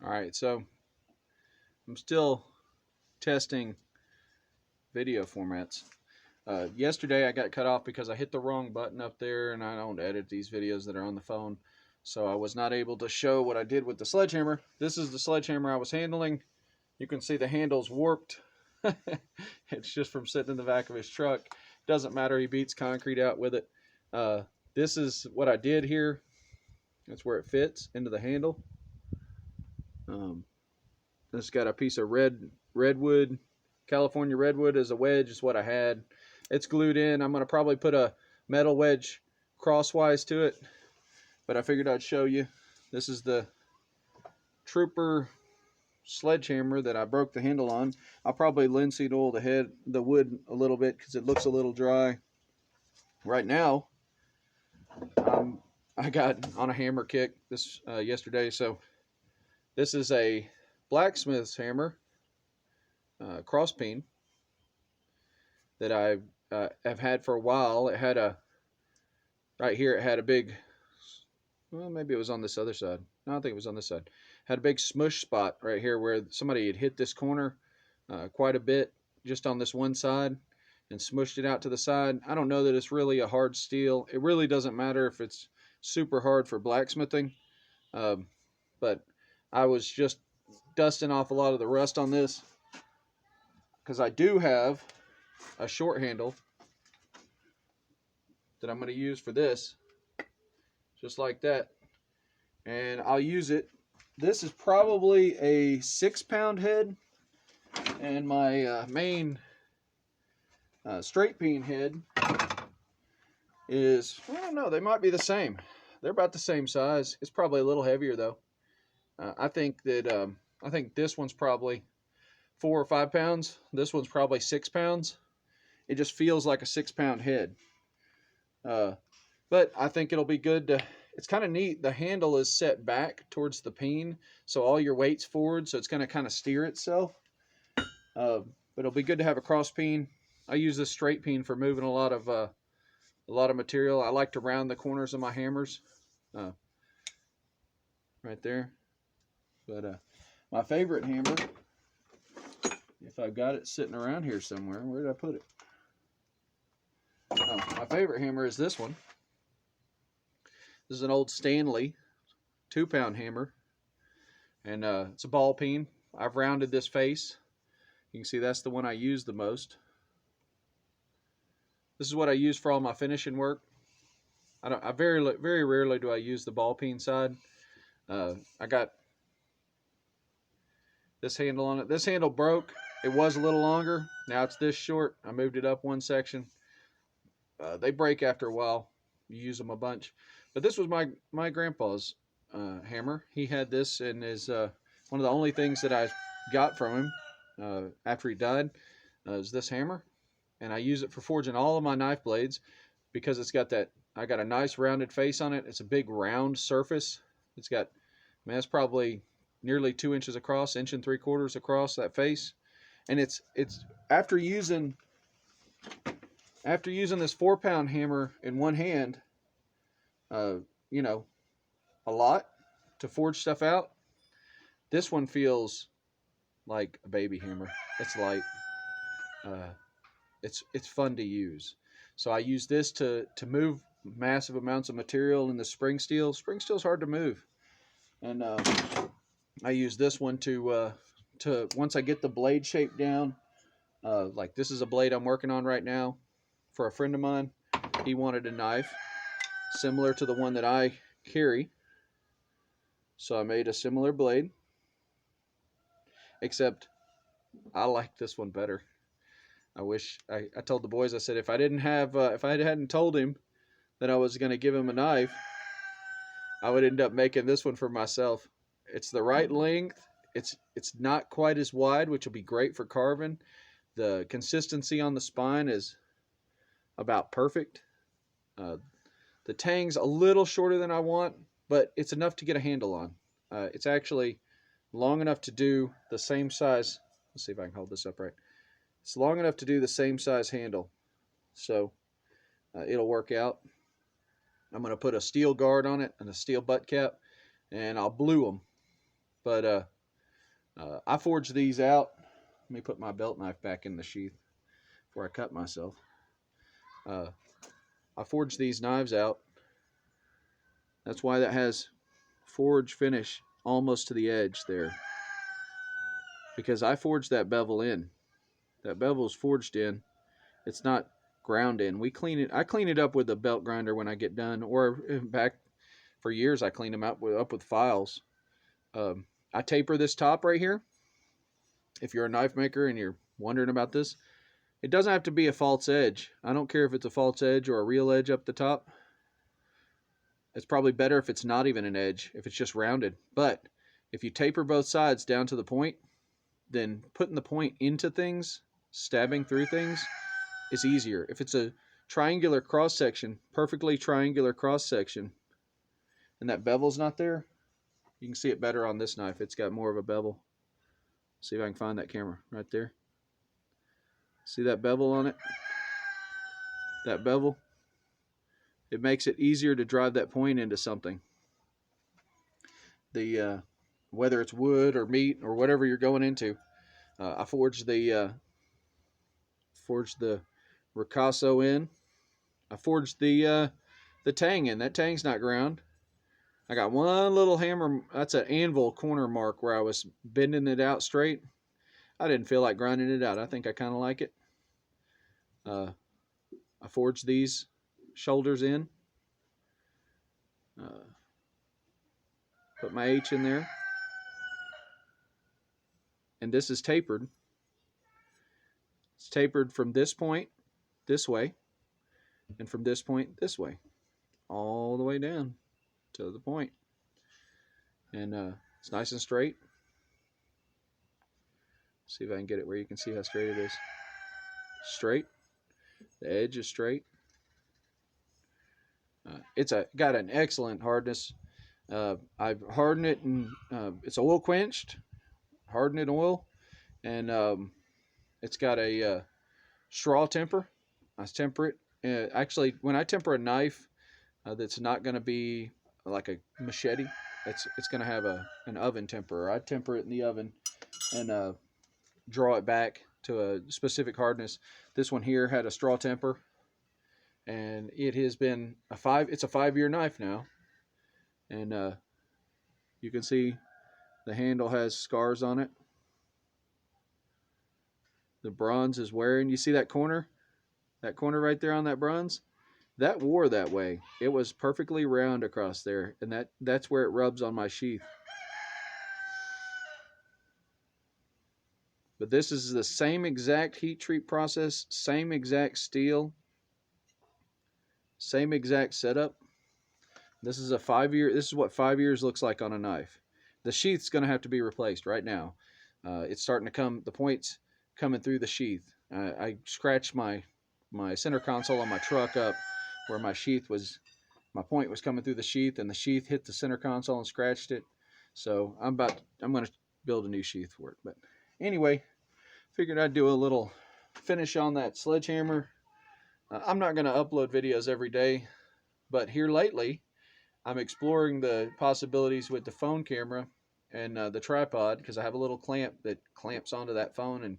Alright, so I'm still testing video formats. Yesterday I got cut off because I hit the wrong button up there, and I don't edit these videos that are on the phone. So I was not able to show what I did with the sledgehammer. This is the sledgehammer I was handling. You can see the handle's warped. It's just from sitting in the back of his truck. Doesn't matter, he beats concrete out with it. This is what I did here. That's where it fits into the handle. It's got a piece of redwood, California redwood as a wedge is what I had. It's glued in. I'm going to probably put a metal wedge crosswise to it, but I figured I'd show you. This is the Trooper sledgehammer that I broke the handle on. I'll probably linseed oil the wood a little bit because it looks a little dry. Right now, I got on a hammer kick this yesterday, so this is a blacksmith's hammer, cross peen, that I have had for a while. It had right here, it had a big, well, maybe it was on this other side. No, I think it was on this side. Had a big smush spot right here where somebody had hit this corner quite a bit just on this one side and smushed it out to the side. I don't know that it's really a hard steel. It really doesn't matter if it's super hard for blacksmithing, but I was just dusting off a lot of the rust on this because I do have a short handle that I'm going to use for this, just like that, and I'll use it. This is probably a 6-pound head, and my main straight peen head is, I don't know, they might be the same. They're about the same size. It's probably a little heavier though. I think this one's probably 4 or 5 pounds. This one's probably 6 pounds. It just feels like a 6-pound head. But I think it'll be good to, it's kind of neat. The handle is set back towards the peen, so all your weight's forward, so it's going to kind of steer itself. But it'll be good to have a cross peen. I use this straight peen for moving a lot of material. I like to round the corners of my hammers, right there. But my favorite hammer, if I've got it sitting around here somewhere, where did I put it? Oh, my favorite hammer is this one. This is an old Stanley 2-pound hammer, and it's a ball peen. I've rounded this face. You can see that's the one I use the most. This is what I use for all my finishing work. I very rarely do I use the ball peen side. I got this handle on it. This handle broke. It was a little longer. Now it's this short. I moved it up one section. They break after a while. You use them a bunch. But this was my grandpa's hammer. He had this, and is one of the only things that I got from him after he died is this hammer. And I use it for forging all of my knife blades because it's got that, I got a nice rounded face on it. It's a big round surface. It's got, I mean, it's probably nearly 2 inches across, 1 3/4 inches across that face. And it's after using this 4-pound hammer in one hand, you know, a lot to forge stuff out, this one feels like a baby hammer. It's light. It's fun to use. So I use this to move massive amounts of material in the spring steel. Spring steel's hard to move, and I use this one to once I get the blade shape down. Like this is a blade I'm working on right now for a friend of mine. He wanted a knife similar to the one that I carry, so I made a similar blade, except I like this one better. I wish I told the boys, I said, if I hadn't told him that I was going to give him a knife, I would end up making this one for myself. It's the right length. It's not quite as wide, which will be great for carving. The consistency on the spine is about perfect. The tang's a little shorter than I want, but it's enough to get a handle on. It's actually long enough to do the same size. Let's see if I can hold this upright. It's long enough to do the same size handle, so it'll work out. I'm going to put a steel guard on it and a steel butt cap, and I'll blue them. But I forged these out. Let me put my belt knife back in the sheath before I cut myself. Uh, I forged these knives out. That's why that has forge finish almost to the edge there, because I forged that bevel in. That bevel is forged in. It's not ground in. We clean it. I clean it up with a belt grinder when I get done, or back for years I cleaned them up with files. I taper this top right here. If you're a knife maker and you're wondering about this, it doesn't have to be a false edge. I don't care if it's a false edge or a real edge up the top. It's probably better if it's not even an edge, if it's just rounded. But if you taper both sides down to the point, then putting the point into things, stabbing through things, is easier. If it's a triangular cross section, perfectly triangular cross section, and that bevel's not there, you can see it better on this knife. It's got more of a bevel. See if I can find that camera right there. See that bevel on it? That bevel? It makes it easier to drive that point into something. Whether it's wood or meat or whatever you're going into. I forged the ricasso in. I forged the tang in. That tang's not ground. I got one little hammer. That's an anvil corner mark where I was bending it out straight. I didn't feel like grinding it out. I think I kind of like it. I forged these shoulders in. Put my H in there. And this is tapered. It's tapered from this point this way, and from this point this way, all the way down to the point. And it's nice and straight. See if I can get it where you can see how straight it is. Straight. The edge is straight. It's got an excellent hardness. I've hardened it, and it's oil quenched, hardened it in oil, and it's got a straw temper. I temper it. Actually, when I temper a knife that's not going to be like a machete, it's going to have an oven temper. I temper it in the oven and draw it back to a specific hardness. This one here had a straw temper, and it has been it's a 5-year knife now, and you can see the handle has scars on it. The bronze is wearing. You see that corner? That corner right there on that bronze? That wore that way. It was perfectly round across there, and that's where it rubs on my sheath. But this is the same exact heat treat process, same exact steel, same exact setup. This is this is what 5 years looks like on a knife. The sheath's going to have to be replaced right now. It's starting to come, the point's coming through the sheath. I scratched my center console on my truck up where my point was coming through the sheath, and the sheath hit the center console and scratched it. So I'm going to build a new sheath for it. But anyway, figured I'd do a little finish on that sledgehammer. I'm not going to upload videos every day, but here lately, I'm exploring the possibilities with the phone camera and the tripod, because I have a little clamp that clamps onto that phone, and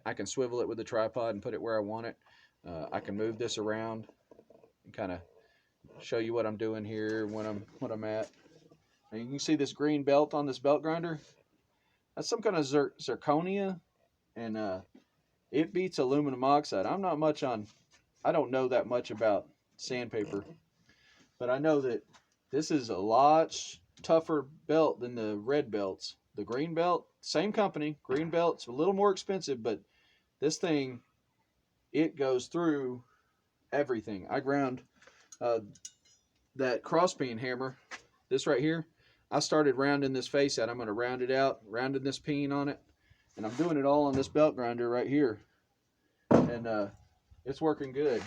I can swivel it with the tripod and put it where I want it. I can move this around and kind of show you what I'm doing here, what I'm at. And you can see this green belt on this belt grinder. That's some kind of zirconia, and it beats aluminum oxide. I don't know that much about sandpaper, but I know that this is a lot tougher belt than the red belts. The green belt, same company, green belt's a little more expensive, but this thing, it goes through everything. I ground that cross-peen hammer, this right here. I started rounding this face out. I'm going to round it out, rounding this peen on it, and I'm doing it all on this belt grinder right here, and it's working good.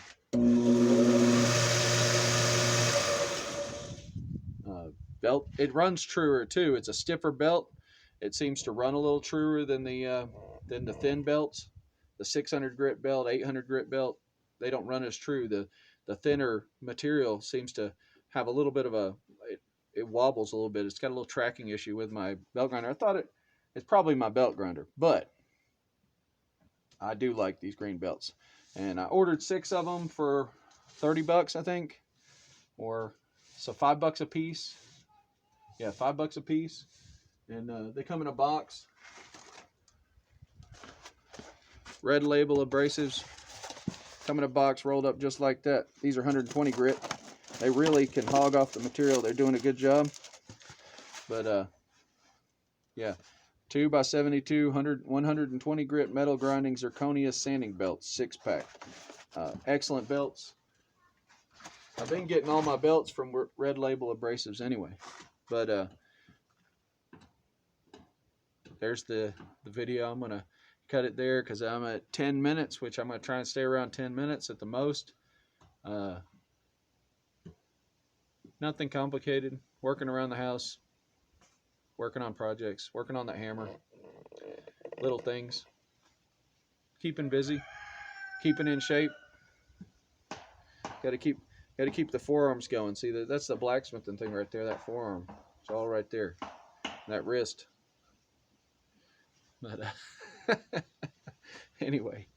Belt, it runs truer too. It's a stiffer belt. It seems to run a little truer than the thin belts. The 600 grit belt, 800 grit belt, they don't run as true. The thinner material seems to have a little bit of it wobbles a little bit. It's got a little tracking issue with my belt grinder. I thought it's probably my belt grinder, but I do like these green belts. And I ordered 6 of them for 30 bucks, I think, or so $5 a piece. Yeah, $5 a piece. And they come in a box. Red Label abrasives come in a box rolled up just like that. These are 120 grit. They really can hog off the material. They're doing a good job. But yeah, 2x72 120 grit metal grinding zirconia sanding belts, 6-pack. Excellent belts. I've been getting all my belts from Red Label abrasives anyway. But there's the video. I'm gonna cut it there because I'm at 10 minutes, which I'm gonna try and stay around 10 minutes at the most. Nothing complicated. Working around the house, working on projects, working on that hammer. Little things. Keeping busy, keeping in shape. Got to keep the forearms going. See, that's the blacksmithing thing right there. That forearm, it's all right there. That wrist. But anyway.